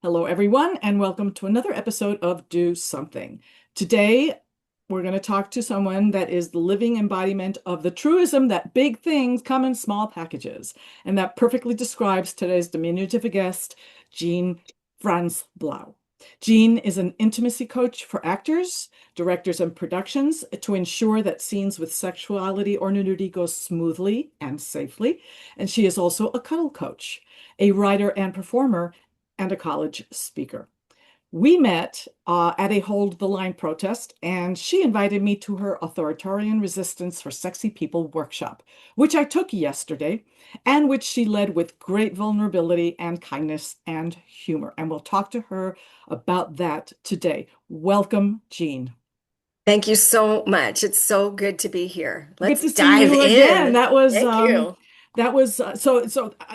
Hello, everyone, and welcome to another episode of Do Something. Today, we're going to talk to someone that is the living embodiment of the truism that big things come in small packages. And that perfectly describes today's diminutive guest, Jean Franzblau. Jean is an intimacy coach for actors, directors, and productions to ensure that scenes with sexuality or nudity go smoothly and safely. And she is also a cuddle coach, a writer and performer, and a college speaker. We met at a Hold the Line protest, and she invited me to her Authoritarian Resistance for Sexy People workshop, which I took yesterday, and which she led with great vulnerability and kindness and humor. And we'll talk to her about that today. Welcome, Jean. Thank you so much. It's so good to be here. Good Let's to see dive you again. in. That Thank you. was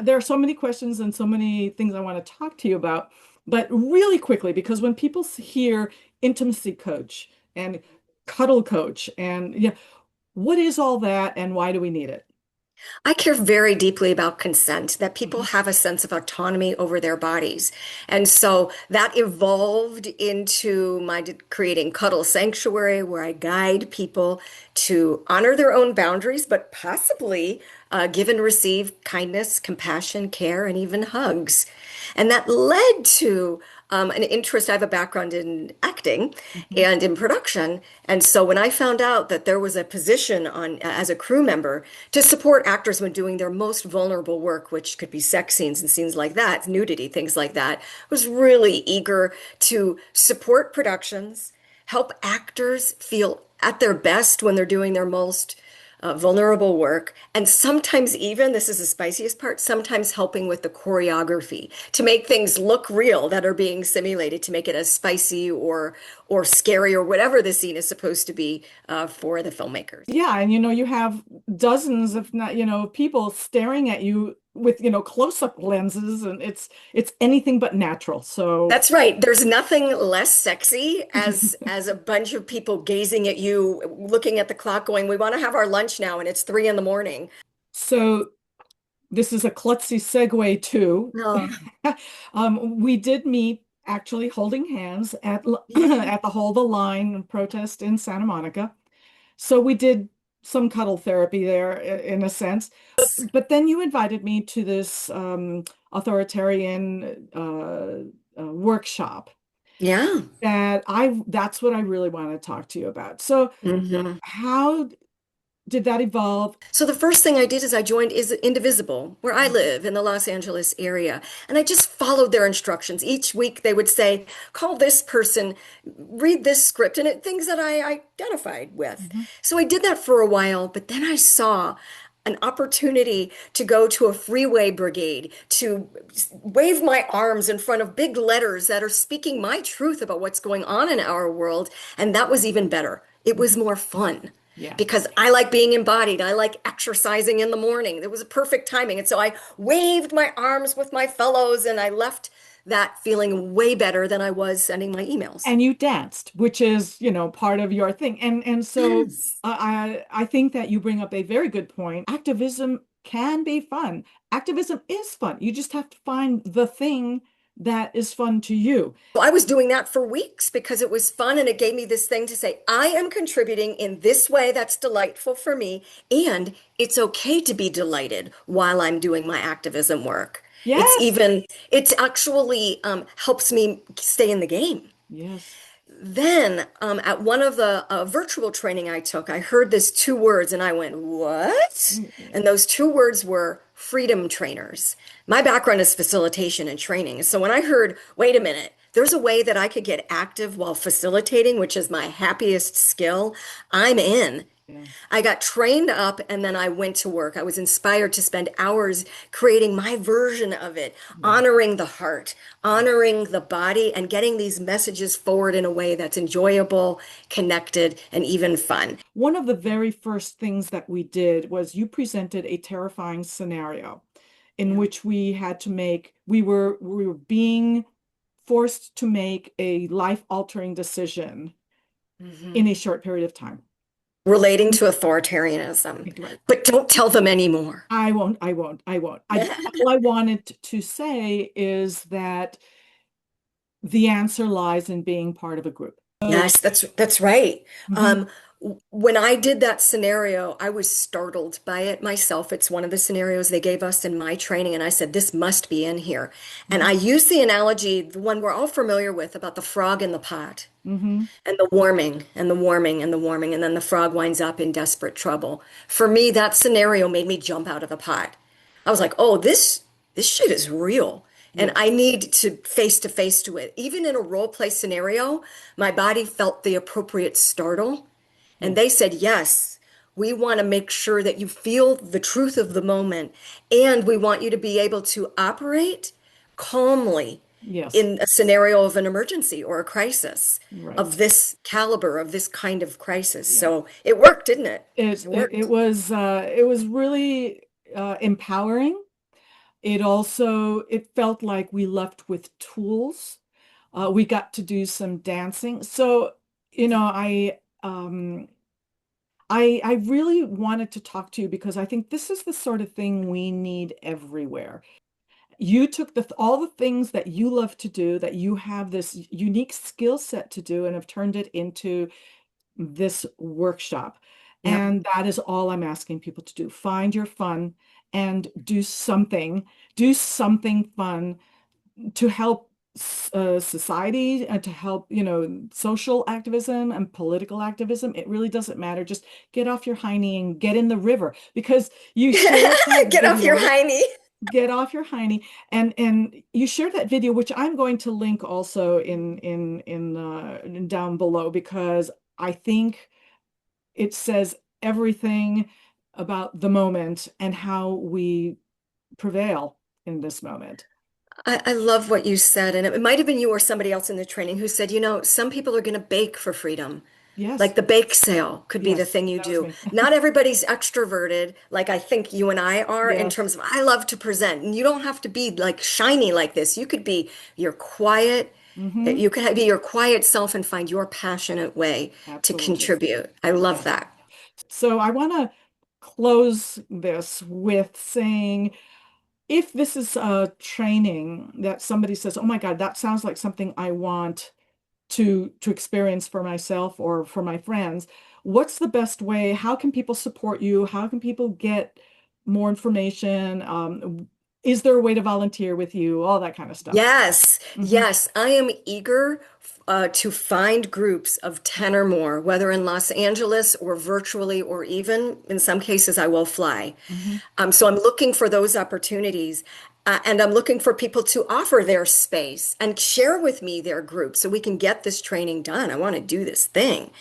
there are so many questions and so many things I want to talk to you about. But really quickly, because when people hear intimacy coach and cuddle coach and yeah, what is all that and why do we need it? I care very deeply about consent, that people Mhm. have a sense of autonomy over their bodies. And so that evolved into creating Cuddle Sanctuary, where I guide people to honor their own boundaries, but possibly give and receive kindness, compassion, care, and even hugs. And that led to an interest. I have a background in acting Mhm. and in production. And so when I found out that there was a position on as a crew member to support actors when doing their most vulnerable work, which could be sex scenes and scenes like that, nudity, things like that, I was really eager to support productions, help actors feel at their best when they're doing their most vulnerable work, and sometimes even, this is the spiciest part, sometimes helping with the choreography to make things look real that are being simulated, to make it as spicy or scary or whatever the scene is supposed to be for the filmmakers. Yeah, and you have dozens, if not, people staring at you with, close-up lenses, and it's anything but natural. So That's right. There's nothing less sexy as a bunch of people gazing at you, looking at the clock, going, "We want to have our lunch now, and it's 3 in the morning." so this is a klutzy segue too. No. We did meet actually holding hands at Yeah. at the Hold the Line protest in Santa Monica. So we did some cuddle therapy there in a sense. But then you invited me to this authoritarian workshop Yeah. that's what I really want to talk to you about. So hmm how did that evolve? So the first thing I did is I joined is Indivisible, where I live in the Los Angeles area, and I just followed their instructions. Each week they would say, "Call this person, read this script," and things that I identified with. Mhm. So I did that for a while, but then I saw an opportunity to go to a freeway brigade, to wave my arms in front of big letters that are speaking my truth about what's going on in our world, and that was even better. It was more fun Yeah. because I like being embodied. I like exercising in the morning. It was a perfect timing. And so I waved my arms with my fellows and I left that feeling way better than I was sending my emails. And you danced, which is, part of your thing. And so Yes. I think that you bring up a very good point. Activism can be fun. Activism is fun. You just have to find the thing that is fun to you. Well, I was doing that for weeks because it was fun and it gave me this thing to say, I am contributing in this way that's delightful for me. And it's okay to be delighted while I'm doing my activism work. Yes. It actually helps me stay in the game. Yes. Then, at one of the virtual training I took, I heard this two words and I went, "What?" Mm. And those two words were freedom trainers. My background is facilitation and training. So when I heard, wait a minute, there's a way that I could get active while facilitating, which is my happiest skill, I'm in. Yeah. I got trained up and then I went to work. I was inspired to spend hours creating my version of it, Yeah. honoring the heart, honoring the body, and getting these messages forward in a way that's enjoyable, connected, and even fun. One of the very first things that we did was you presented a terrifying scenario in Yeah. which we were being forced to make a life-altering decision in Mhm. a short period of time. Relating to authoritarianism, Right. but don't tell them anymore. I won't, I won't, I won't. All I wanted to say is that the answer lies in being part of a group. So, Yes, that's right. mhm, Um, when I did that scenario, I was startled by it myself. It's one of the scenarios they gave us in my training, and I said, this must be in here. And I mhm, used the analogy, the one we're all familiar with, about the frog in the pot mhm, and the warming and the warming and the warming, and then the frog winds up in desperate trouble. For me, that scenario made me jump out of the pot. I was like, oh, this shit is real. And yes, I need to face to it. Even in a role play scenario, my body felt the appropriate startle. And yes, they said, yes, we want to make sure that you feel the truth of the moment. And we want you to be able to operate calmly yes, in a scenario of an emergency or a crisis of right. this caliber, of this kind of crisis. Yeah. So it worked, didn't it? It It it, worked. it was really empowering. It also it felt like we left with tools. We got to do some dancing. So, you know, I really wanted to talk to you because I think this is the sort of thing we need everywhere. You took all the things that you love to do, that you have this unique skill set to do, and have turned it into this workshop. Yep. And that is all I'm asking people to do. Find your fun and do something fun to help society and to help, social activism and political activism. It really doesn't matter. Just get off your hiney and get in the river because you shared that Get off your video. hiney. Get off your hiney, and you shared that video, which I'm going to link also in down below because I think it says everything about the moment and how we prevail in this moment. I love what you said. And it might have been you or somebody else in the training who said, some people are going to bake for freedom. Yes, Like the bake sale could be the yes, thing you that was do. me. Not everybody's extroverted, like I think you and I are, in Yes. terms of I love to present. And you don't have to be like shiny like this. You could be your quiet, Hmm. you could be your quiet self and find your passionate way to Absolutely. contribute. I love Okay. that. So I want to close this with saying, if this is a training that somebody says, "Oh my God, that sounds like something I want to experience for myself or for my friends," what's the best way? How can people support you? How can people get more information? Is there a way to volunteer with you? All that kind of stuff. Yes, Hmm. yes. I am eager to find groups of 10 or more, whether in Los Angeles or virtually, or even in some cases, I will fly. Hmm. So I'm looking for those opportunities. And I'm looking for people to offer their space and share with me their group so we can get this training done. I want to do this thing.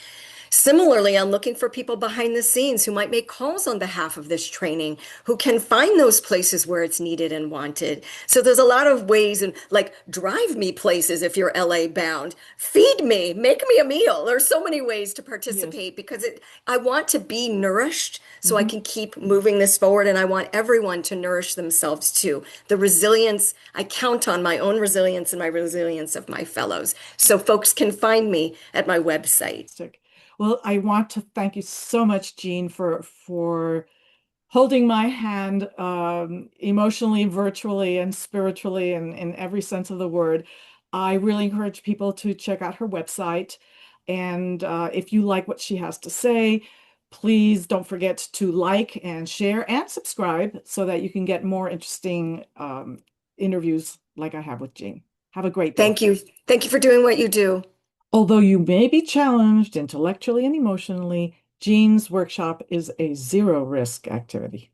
Similarly, I'm looking for people behind the scenes who might make calls on behalf of this training, who can find those places where it's needed and wanted. So there's a lot of ways, and like drive me places if you're LA bound, feed me, make me a meal. There's so many ways to Yes. participate because I want to be nourished so I Hmm. can keep moving this forward, and I want everyone to nourish themselves too. The resilience, I count on my own resilience and my resilience of my fellows. So folks can find me at my website. Well, I want to thank you so much, Jean, for holding my hand emotionally, virtually, and spiritually, and in every sense of the word. I really encourage people to check out her website. And if you like what she has to say, please don't forget to like and share and subscribe so that you can get more interesting interviews like I have with Jean. Have a great day. Thank you. Thank you for doing what you do. Although you may be challenged intellectually and emotionally, Jean's workshop is a zero risk activity.